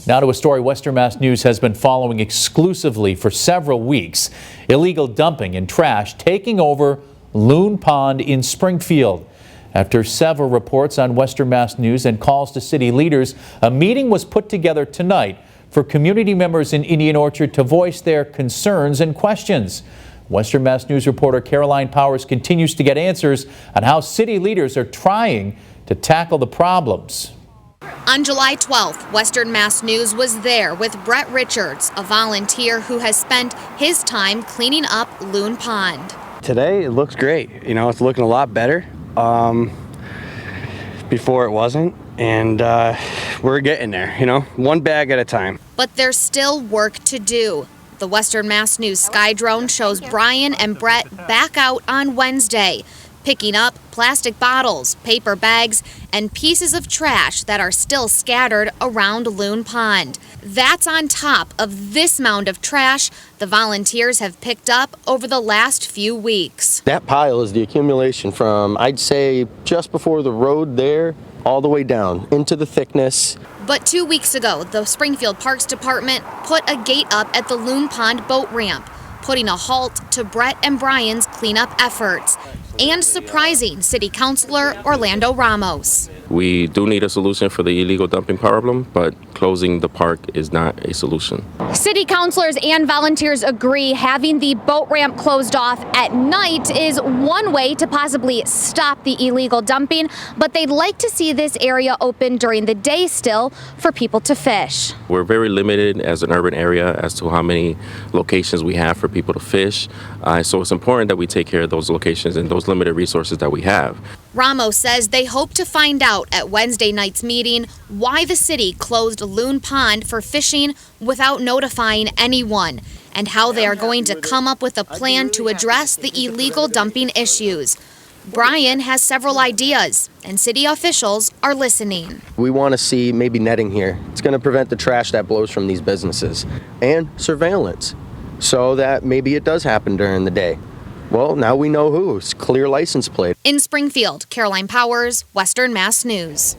Now to a story Western Mass News has been following exclusively for several weeks. Illegal dumping and trash taking over Loon Pond in Springfield. After several reports on Western Mass News and calls to city leaders, a meeting was put together tonight for community members in Indian Orchard to voice their concerns and questions. Western Mass News reporter Caroline Powers continues to get answers on how city leaders are trying to tackle the problems. On July 12th, Western Mass News was there with Brett Richards, a volunteer who has spent his time cleaning up Loon Pond. Today it looks great. It's looking a lot better. Before it wasn't, and we're getting there, one bag at a time. But there's still work to do. The Western Mass News Sky Drone shows Brian and Brett back out on Wednesday, picking up plastic bottles, paper bags, and pieces of trash that are still scattered around Loon Pond. That's on top of this mound of trash the volunteers have picked up over the last few weeks. That pile is the accumulation from, I'd say, just before the road there, all the way down into the thickness. But 2 weeks ago, the Springfield Parks Department put a gate up at the Loon Pond boat ramp, putting a halt to Brett and Brian's cleanup efforts, and surprising City Councilor Orlando Ramos. We do need a solution for the illegal dumping problem, but closing the park is not a solution. City councilors and volunteers agree having the boat ramp closed off at night is one way to possibly stop the illegal dumping, but they'd like to see this area open during the day still for people to fish. We're very limited as an urban area as to how many locations we have for people to fish, so it's important that we take care of those locations and those limited resources that we have. Ramos says they hope to find out at Wednesday night's meeting why the city closed Loon Pond for fishing without notifying anyone, and how they are going to come up with a plan to address the illegal dumping issues. Brian has several ideas, and city officials are listening. We want to see maybe netting here. It's going to prevent the trash that blows from these businesses, and surveillance, so that maybe it does happen during the day. Well, now we know who's clear license plate. In Springfield, Caroline Powers, Western Mass News.